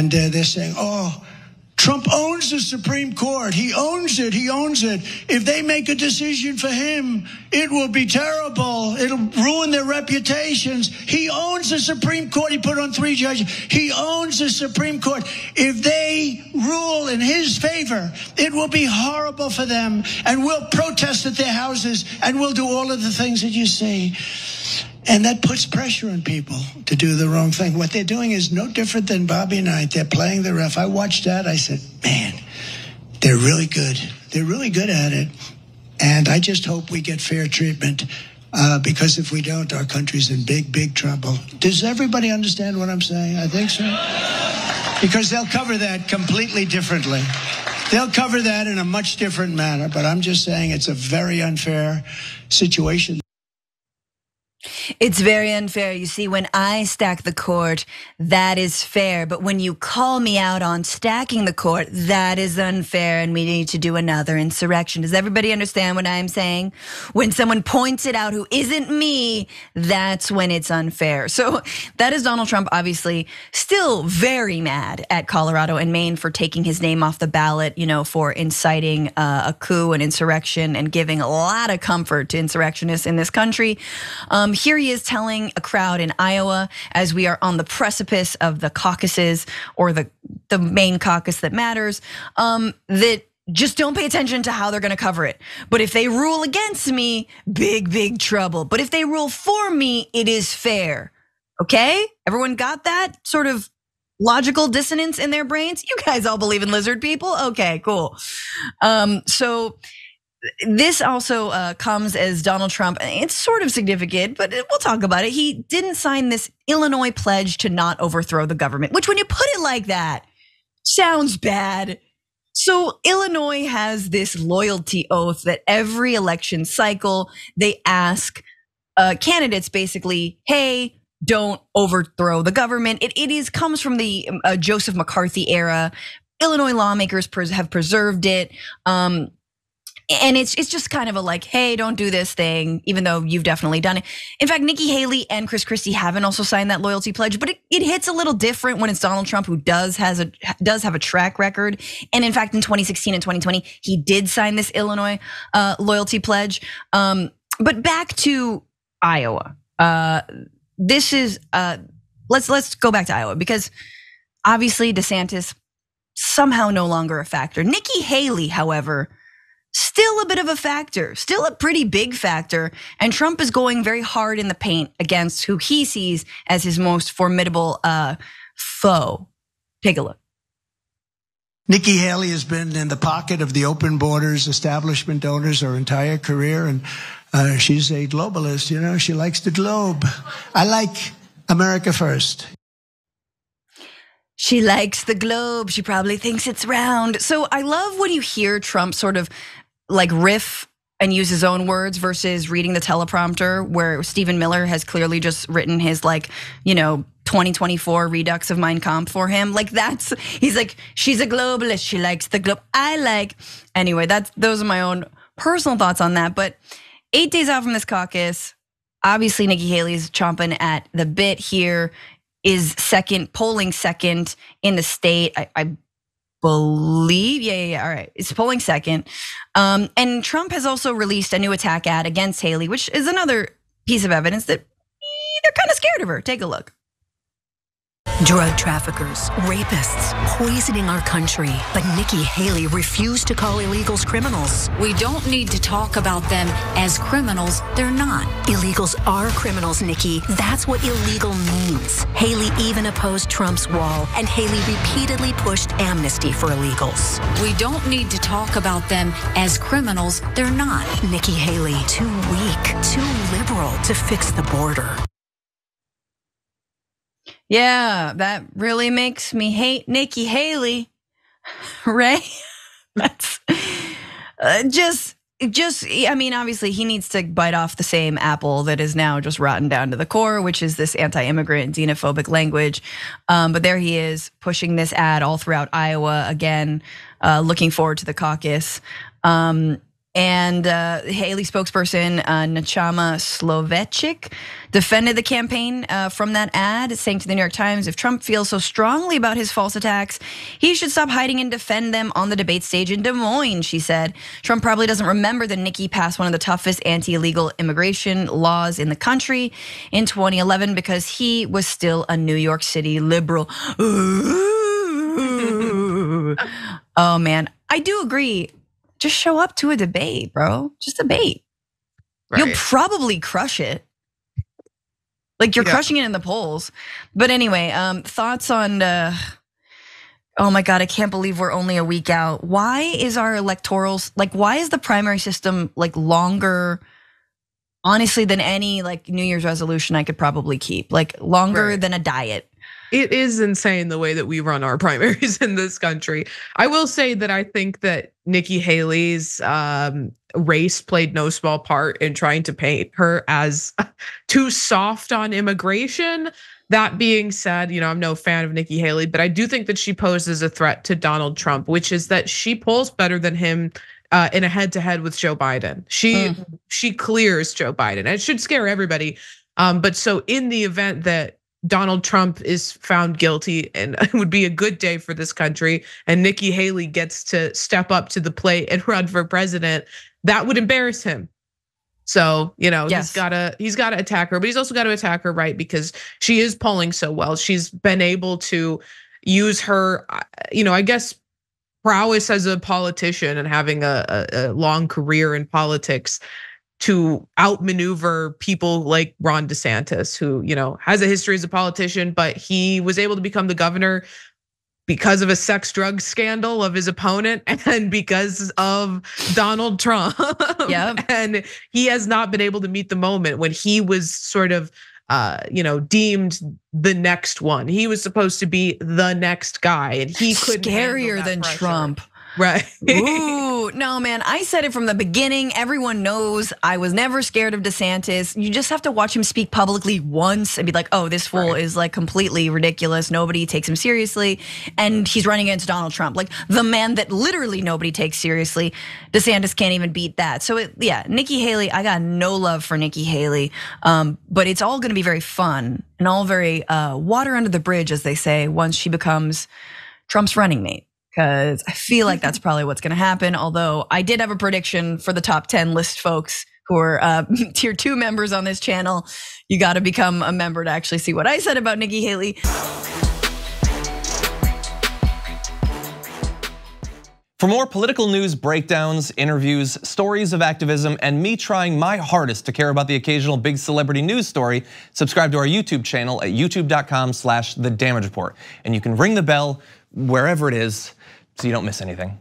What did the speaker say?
And they're saying, oh, Trump owns the Supreme Court. He owns it. He owns it. If they make a decision for him, it will be terrible. It'll ruin their reputations. He owns the Supreme Court. He put on 3 judges. He owns the Supreme Court. If they rule in his favor, it will be horrible for them. And we'll protest at their houses, and we'll do all of the things that you see. And that puts pressure on people to do the wrong thing. What they're doing is no different than Bobby Knight. They're playing the ref. I watched that. I said, man, they're really good. They're really good at it. And I just hope we get fair treatment, because if we don't, our country's in big, big trouble. Does everybody understand what I'm saying? I think so. Because they'll cover that completely differently. They'll cover that in a much different manner. But I'm just saying it's a very unfair situation. It's very unfair. You see, when I stack the court, that is fair. But when you call me out on stacking the court, that is unfair, and we need to do another insurrection. Does everybody understand what I'm saying? When someone points it out who isn't me, that's when it's unfair. So that is Donald Trump, obviously still very mad at Colorado and Maine for taking his name off the ballot, for inciting a coup, an insurrection, and giving a lot of comfort to insurrectionists in this country. Here he is telling a crowd in Iowa, as we are on the precipice of the caucuses, or the main caucus that matters, that just don't pay attention to how they're gonna cover it. But if they rule against me, big, big trouble. But if they rule for me, it is fair. Okay? Everyone got that sort of logical dissonance in their brains? You guys all believe in lizard people? Okay, cool. So this also comes as Donald Trump, it's sort of significant, but we'll talk about it. He didn't sign this Illinois pledge to not overthrow the government, which when you put it like that, sounds bad. So Illinois has this loyalty oath that every election cycle, they ask candidates basically, hey, don't overthrow the government. It comes from the Joseph McCarthy era. Illinois lawmakers have preserved it. And it's just kind of a like, hey, don't do this thing, even though you've definitely done it. In fact, Nikki Haley and Chris Christie haven't also signed that loyalty pledge, but it hits a little different when it's Donald Trump, who does have a track record. And in fact, in 2016 and 2020, he did sign this Illinois loyalty pledge. But back to Iowa. This is let's go back to Iowa, because obviously DeSantis somehow no longer a factor. Nikki Haley, however, still a bit of a factor, still a pretty big factor. And Trump is going very hard in the paint against who he sees as his most formidable foe. Take a look. Nikki Haley has been in the pocket of the open borders establishment owners her entire career. And she's a globalist, she likes the globe. I like America first. She likes the globe. She probably thinks it's round. So I love when you hear Trump sort of like riff and use his own words versus reading the teleprompter, where Stephen Miller has clearly just written his 2024 redux of Mein Kampf for him. He's like, she's a globalist. She likes the globe. Anyway, those are my own personal thoughts on that. But 8 days out from this caucus, obviously Nikki Haley's chomping at the bit here. Is polling second in the state, I believe. Yeah. All right, it's polling second. And Trump has also released a new attack ad against Haley, which is another piece of evidence that they're kind of scared of her. Take a look. Drug traffickers, rapists, poisoning our country. But Nikki Haley refused to call illegals criminals. We don't need to talk about them as criminals. They're not. Illegals are criminals, Nikki. That's what illegal means. Haley even opposed Trump's wall, and Haley repeatedly pushed amnesty for illegals. We don't need to talk about them as criminals. They're not. Nikki Haley, too weak, too liberal to fix the border. Yeah, that really makes me hate Nikki Haley, right? That's obviously he needs to bite off the same apple that is now just rotten down to the core, which is this anti-immigrant, xenophobic language. But there he is pushing this ad all throughout Iowa again, looking forward to the caucus. And Haley spokesperson Nachama Slovechik defended the campaign from that ad, saying to the New York Times, if Trump feels so strongly about his false attacks, he should stop hiding and defend them on the debate stage in Des Moines, she said. Trump probably doesn't remember that Nikki passed one of the toughest anti-illegal immigration laws in the country in 2011 because he was still a New York City liberal. Oh man, I do agree. Just show up to a debate, bro. Just debate. Right. You'll probably crush it. Like you're crushing it in the polls. But anyway, thoughts on, oh my God, I can't believe we're only a week out. Why is our electorals, like why is the primary system like longer, honestly, than any like New Year's resolution I could probably keep? Like longer than a diet. It is insane the way that we run our primaries in this country. I will say that I think that Nikki Haley's race played no small part in trying to paint her as too soft on immigration. That being said, I'm no fan of Nikki Haley, but I do think that she poses a threat to Donald Trump, which is that she polls better than him in a head-to-head with Joe Biden. She clears Joe Biden, and it should scare everybody. But so in the event that Donald Trump is found guilty, and it would be a good day for this country, and Nikki Haley gets to step up to the plate and run for president, that would embarrass him. So, he's gotta attack her, but he's also got to attack her, right? Because she is polling so well. She's been able to use her, I guess, prowess as a politician and having a long career in politics to outmaneuver people like Ron DeSantis, who, has a history as a politician, but he was able to become the governor because of a sex drug scandal of his opponent and because of Donald Trump. Yep. And he has not been able to meet the moment when he was sort of, deemed the next one. He was supposed to be the next guy, and he couldn't handle that than pressure. Trump. Right. Ooh, no, man. I said it from the beginning. Everyone knows I was never scared of DeSantis. You just have to watch him speak publicly once and be like, oh, this fool is like completely ridiculous. Nobody takes him seriously. And he's running against Donald Trump, like the man that literally nobody takes seriously. DeSantis can't even beat that. So Nikki Haley, I got no love for Nikki Haley. But it's all gonna be very fun and all very water under the bridge, as they say, once she becomes Trump's running mate. Because I feel like that's probably what's gonna happen. Although I did have a prediction for the top 10 list folks who are tier 2 members on this channel. You gotta become a member to actually see what I said about Nikki Haley. For more political news breakdowns, interviews, stories of activism, and me trying my hardest to care about the occasional big celebrity news story, subscribe to our YouTube channel at youtube.com/thedamagereport. And you can ring the bell wherever it is so you don't miss anything.